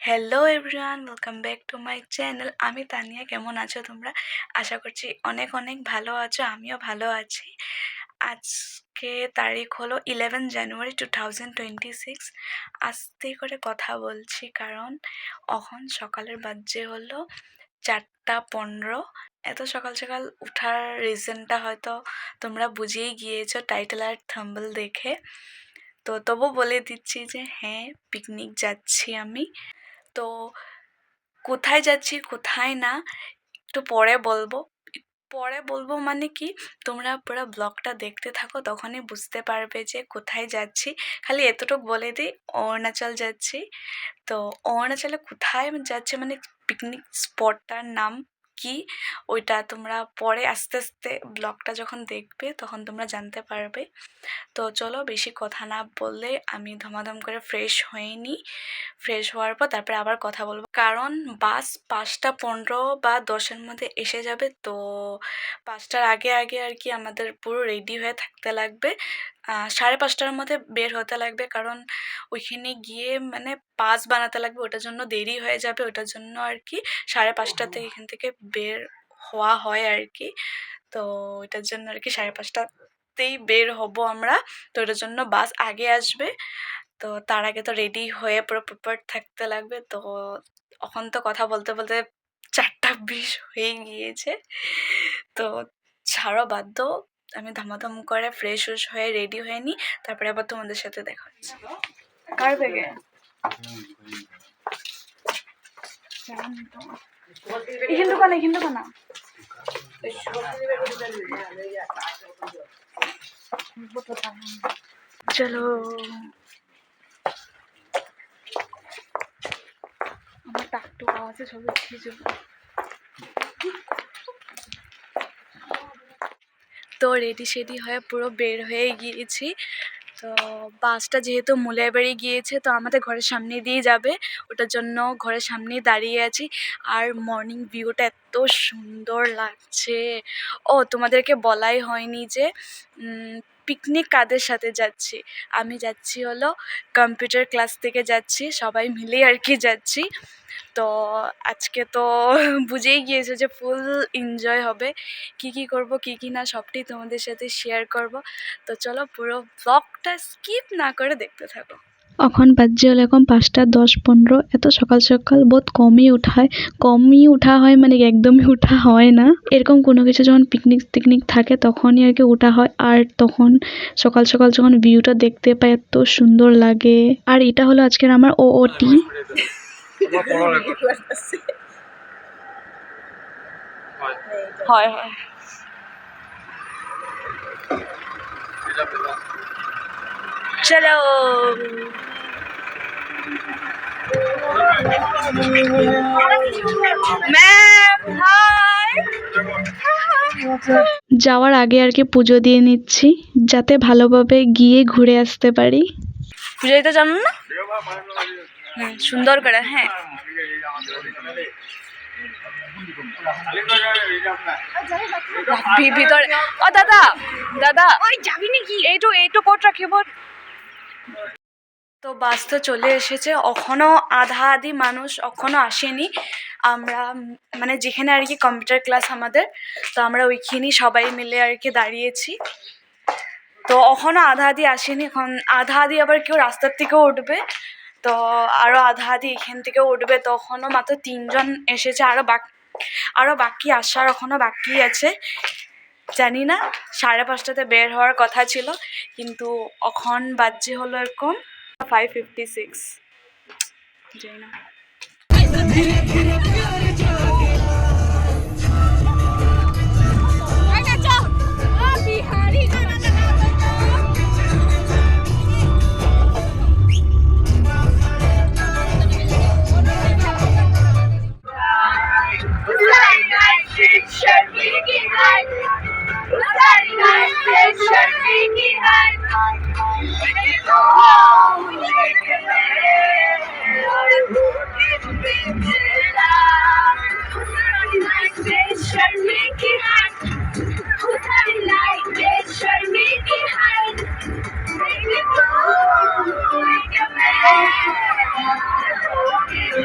Hello everyone, welcome back to my channel. আমি তানিয়া। কেমন আছো তোমরা? আশা করছি অনেক অনেক ভালো আছো। আমিও ভালো আছি। আজকে তারিখ হলো 11 জানুয়ারি 2026। আস্তে করে কথা বলছি কারণ এখন সকালের বাজে হলো 4:15। এত সকাল সকাল উঠার রিজনটা হয়তো তোমরা বুঝেই গিয়েছো টাইটেল আর থাম্বনেল দেখে। তো তবু বলে দিচ্ছি যে হ্যাঁ, পিকনিক যাচ্ছি আমি। তো কোথায় যাচ্ছি কোথায় না একটু পরে বলবো মানে কি, তোমরা পুরো ব্লগটা দেখতে থাকো, তখনই বুঝতে পারবে যে কোথায় যাচ্ছি। খালি এতটুকু বলে দিই, অরুণাচল যাচ্ছি। তো অরুণাচলে কোথায় যাচ্ছি মানে পিকনিক স্পটটার নাম কি, ওইটা তোমরা পরে আস্তে আস্তে ব্লগটা যখন দেখবে তখন তোমরা জানতে পারবে। তো চলো বেশি কথা না বললে আমি ধমাধম করে ফ্রেশ হয়ে নিই। ফ্রেশ হওয়ার পর তারপরে আবার কথা বলবো, কারণ বাস 5:15 বা 10-এর মধ্যে এসে যাবে। তো 5টার আগে আগে আর কি আমাদের পুরো রেডি হয়ে থাকতে লাগবে। 5:30টার মধ্যে বের হতে লাগবে, কারণ ওইখানে গিয়ে মানে পাস বানাতে লাগবে, ওটার জন্য দেরি হয়ে যাবে। ওটার জন্য আর কি 5:30টাতে এখান থেকে বের হওয়া হয় আর কি। তো ওইটার জন্য আর কি 5:30তেই বের হব আমরা। তো ওটার জন্য বাস আগে আসবে। তো তার আগে তো রেডি হয়ে পুরো প্রিপেয়ার্ড থাকতে লাগবে। তো এখন তো কথা বলতে বলতে 4:20 হয়ে গিয়েছে। তো ছাড়ো, বাদ দাও, আমি ধমাধম করে ফ্রেশ হয়ে রেডি হয়ে নিই, তারপরে আবার তোমাদের সাথে দেখা হচ্ছে। কার ব্যাগে? এখান দোকানা চলো। আমার টাকটু আওয়াজে সব উঠিয়ে যাবো। তো রেডি সেডি হয়ে পুরো বের হয়ে গিয়েছি। তো বাসটা যেহেতু মুলাইবাড়ি গিয়েছে, তো আমাদের ঘরের সামনে দিয়ে যাবে, ওটার জন্য ঘরের সামনেই দাঁড়িয়ে আছি। আর মর্নিং ভিউটা এত সুন্দর লাগছে। ও তোমাদেরকে বলাই হয়নি যে পিকনিক কাদের সাথে যাচ্ছি। আমি যাচ্ছি হলো কম্পিউটার ক্লাস থেকে যাচ্ছি, সবাই মিলে আর কি যাচ্ছি। তো আজকে তো বুঝেই গিয়েছো যে ফুল এনজয় হবে। কি করব কি না সবটাই তোমাদের সাথে শেয়ার করব। তো চলো পুরো ব্লগটা স্কিপ না করে দেখতে থাকো। এখন বাজে হলো এখন 5:10-15। এত সকাল সকাল বহুত কমই উঠা হয় মানে একদমই উঠা হয় না। এরকম কোনো কিছু যখন পিকনিক থাকে তখনই আর কি উঠা হয়। আর তখন সকাল সকাল যখন ভিউটা দেখতে পাই এত সুন্দর লাগে। আর এটা হলো আজকের আমার ওওটি। হয় চলো। Ma'am hi. যাওয়ার আগে আর কি পুজো দিয়ে নিচ্ছি, যাতে ভালোভাবে গিয়ে ঘুরে আসতে পারি। পুজো দিতে জানো না? সুন্দর করে। হ্যাঁ, ভিতরে। ও দাদা দাদা, ওই যাবি নাকি? এইটু কোট রাখিব। তো বাস তো চলে এসেছে, এখনও আধা আধি মানুষ এখনও আসেনি। আমরা মানে যেখানে আর কি কম্পিউটার ক্লাস আমাদের, তো আমরা ওইখানেই সবাই মিলে আর কি দাঁড়িয়েছি। তো এখনও আধা আধি আসেনি, এখন আধা আধি আবার কেউ রাস্তার থেকেও উঠবে। তো আরও আধা আধি এখান থেকেও উঠবে। তো এখনও মাত্র 3জন এসেছে, আরও বাকি আসার এখনও বাকি আছে। জানি না, 5:30টাতে বের হওয়ার কথা ছিল, কিন্তু এখন বাজে হলো এরকম 5:56। জানি না। তো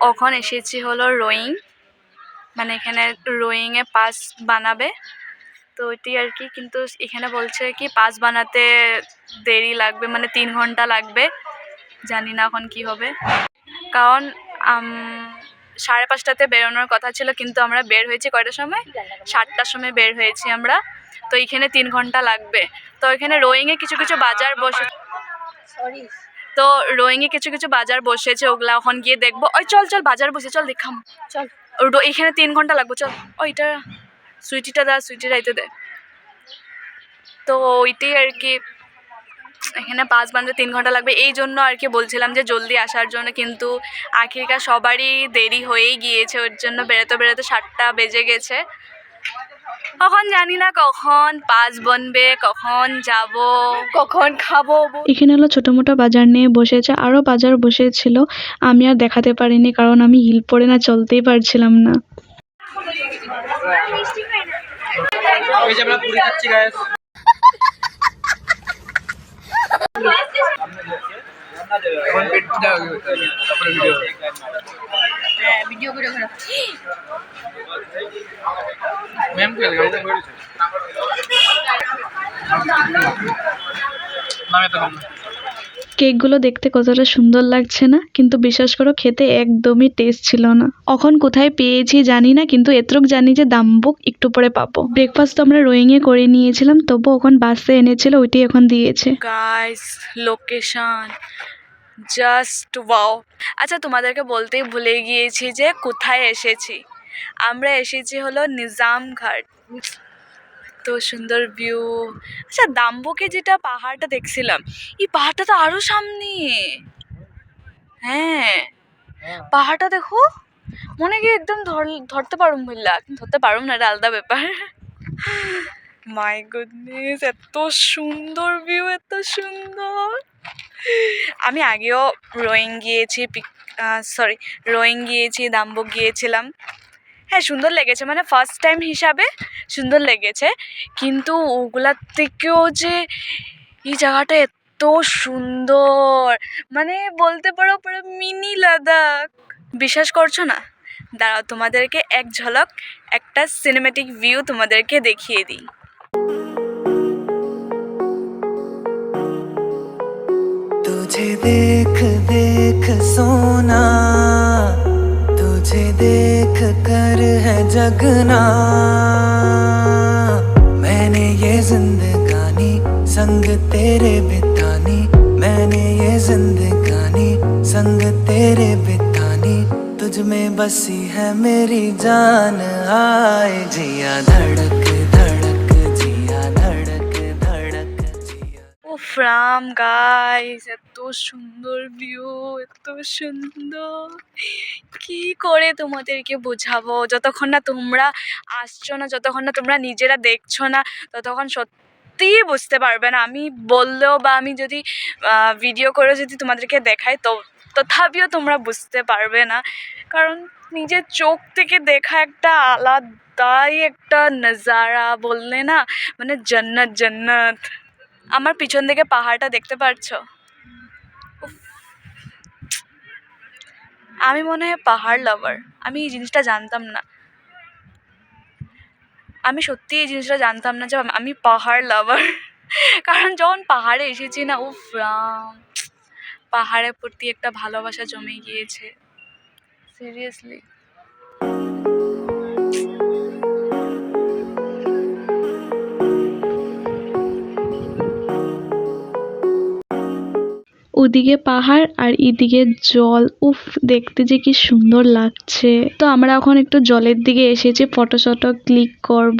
এখন এসেছি হলো রোয়িং, মানে এখানে রোয়িংয়ে পাস বানাবে, তো ওইটি আর কি। কিন্তু এখানে বলছে কি পাস বানাতে দেরি লাগবে, মানে 3 ঘন্টা লাগবে। জানি না এখন কি হবে, কারণ 5:30টাতে বেরোনোর কথা ছিল, কিন্তু আমরা বের হয়েছি কয়টার সময়? 7টার সময় বের হয়েছি আমরা। তো এইখানে 3 ঘন্টা লাগবে। তো এখানে রোয়িংয়ে কিছু কিছু বাজার বসে, তো রোয়িংয়ে কিছু কিছু বাজার বসেছে, ওগুলা এখন গিয়ে দেখবো। ওই চল চল বাজার বসে, চল দেখাম, চল। এখানে 3 ঘন্টা লাগবে, চল। ওইটা সুইটিটা দা, সুইটি রাইতে দে। তো ওইটাই আর কি, এখানে পাস বানাতে 3 ঘন্টা লাগবে, এই জন্য আর কি বলছিলাম যে জলদি আসার জন্য। কিন্তু আখিরকার সবারই দেরি হয়েই গিয়েছে, ওর জন্য বেরোতে বেরোতে 7টা বেজে গেছে। কখন জানি না কখন পাস বনবে, কখন যাব, কখন খাবো। এখানে হলো ছোটো মোটো বাজার নিয়ে বসেছে, আরও বাজার বসেছিল, আমি আর দেখাতে পারিনি কারণ আমি হিল পরে না চলতেই পারছিলাম না। আমরা পুরি খাচ্ছি গাইস। এখন পেটটা তারপরে ভিডিও করে मैम के गाड़ी में नामे तो कम কেকগুলো দেখতে কতটা সুন্দর লাগছে না, কিন্তু বিশ্বাস করো খেতে একদমই টেস্ট ছিল না। এখন কোথায় পেয়েছি জানি না, কিন্তু এতটুক জানি যে দাম্বুক একটু পরে পাবো। ব্রেকফাস্ট তো আমরা রোয়িংয়ে করে নিয়েছিলাম, তবু এখন বাসে এনেছিল, ওইটাই এখন দিয়েছে। Guys location just wow. আচ্ছা তোমাদেরকে বলতেই ভুলে গিয়েছি যে কোথায় এসেছি। আমরা এসেছি হলো নিজামঘাট। তো সুন্দর ভিউ। আচ্ছা দাম্বুকে যেটা পাহাড়টা দেখছিলাম, এই পাহাড়টা তো আরো সামনে। হ্যাঁ পাহাড়টা দেখো, মনে কি একদম ধরতে পারুম বললা, কিন্তু ধরতে পারুম না, এটা আলাদা ব্যাপার। মাই গুডনেস, এত সুন্দর ভিউ, এত সুন্দর। আমি আগেও রোয়িং গিয়েছি, রোয়িং গিয়েছি, দাম্বুক গিয়েছিলাম। হ্যাঁ সুন্দর লেগেছে, মানে ফার্স্ট টাইম হিসাবে সুন্দর লেগেছে, কিন্তু ওগুলার থেকেও যে এই জায়গাটা এত সুন্দর, মানে বলতে পারো পুরো মিনি লাদাখ। বিশ্বাস করছো না? দাঁড়াও তোমাদেরকে এক ঝলক একটা সিনেমেটিক ভিউ তোমাদেরকে দেখিয়ে দিই। तुझे देख देख सोना, तुझे देख कर है जगना, मैंने ये जिंदगानी संग तेरे बितानी, मैंने ये जिंदगानी संग तेरे बितानी, तुझ में बसी है मेरी जान, आए जिया धड़क धड़क जिया धड़क धड़क जिया। উফ রাম গাইস, এত সুন্দর ভিউ, এত সুন্দর, কি করে তোমাদেরকে বোঝাবো। যতক্ষণ না তোমরা আসছো না, যতক্ষণ না তোমরা নিজেরা দেখছো না, ততক্ষণ সত্যিই বুঝতে পারবে না। আমি বললেও বা আমি যদি ভিডিও করে যদি তোমাদেরকে দেখাই, তো তথাপিও তোমরা বুঝতে পারবে না, কারণ নিজের চোখ থেকে দেখা একটা আলাদাই একটা নজারা, বললে না মানে জান্নাত জান্নাত। আমার পিছন দিকে পাহাড়টা দেখতে পারছো? উফ, আমি মনে হয় পাহাড় লাভার। আমি এই জিনিসটা জানতাম না, আমি সত্যি এই জিনিসটা জানতাম না যে আমি পাহাড় লাভার। কারণ যখন পাহাড়ে এসেছি না, উফ রাম, পাহাড়ের প্রতি একটা ভালোবাসা জমে গিয়েছে, সিরিয়াসলি। ওদিকে পাহাড় আর এদিকে জল, উফ দেখতে যে কি সুন্দর লাগছে। তো আমরা এখন একটু জলের দিকে এসেছি, ফটো শটো ক্লিক করব।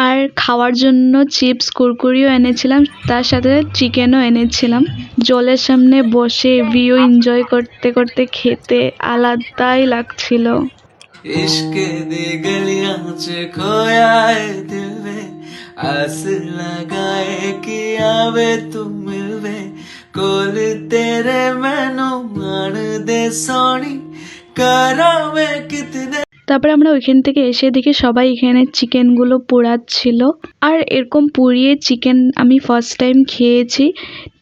আর খাওয়ার জন্য চিপস কুরকুরিও এনেছিলাম, তার সাথে চিকেনও এনেছিলাম। জলের সামনে বসে ভিউ এনজয় করতে করতে খেতে আলাদাই লাগছিল। इश्क दी गलियां च खोया है दिल में, आस लगाए कि आवे तू मिलवे, कोल तेरे मैनू मान दे सोनी, करावे कितने। তারপরে আমরা ওইখান থেকে এসে দেখি সবাই এখানে চিকেনগুলো পোড়াচ্ছিল। আর এরকম পুড়িয়ে চিকেন আমি ফার্স্ট টাইম খেয়েছি,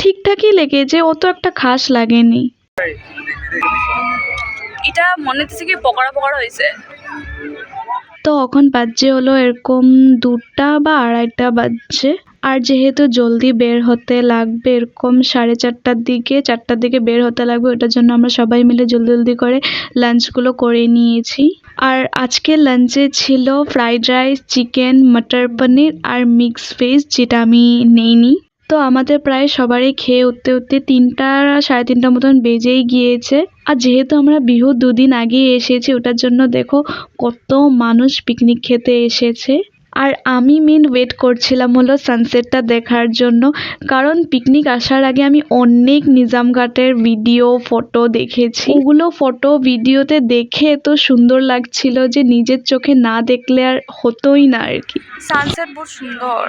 ঠিকঠাকই লেগেছে, অত একটা খাস লাগেনি। এটা মনে হচ্ছে কি পকোড়া পকোড়া হয়েছে। তো এখন বাজছে হলো এরকম 2টা বা 2:30 বাজছে। আর যেহেতু জলদি বের হতে লাগবে, এরকম 4:30টার দিকে 4টার দিকে বের হতে লাগবে, ওটার জন্য আমরা সবাই মিলে জলদি জলদি করে লাঞ্চগুলো করে নিয়েছি। আর আজকে লাঞ্চে ছিল ফ্রাইড রাইস, চিকেন, মটর পনির আর মিক্স ভেজ, যেটা আমি নেইনি। তো আমাদের প্রায় সবারই খেয়ে উঠতে উঠতে 3টা 3:30 মতন বেজেই গিয়েছে। আর যেহেতু আমরা বিহু 2 দিন আগে এসেছি, ওটার জন্য দেখো কত মানুষ পিকনিক খেতে এসেছে। আর আমি মেন ওয়েট করছিলাম হলো সানসেটটা দেখার জন্য, কারণ পিকনিক আসার আগে আমি অনেক নিজামঘাটের ভিডিও ফটো দেখেছি। ওগুলো ফটো ভিডিওতে দেখে এত সুন্দর লাগছিল যে নিজের চোখে না দেখলে আর হতোই না আর কি। সানসেট বহুত সুন্দর।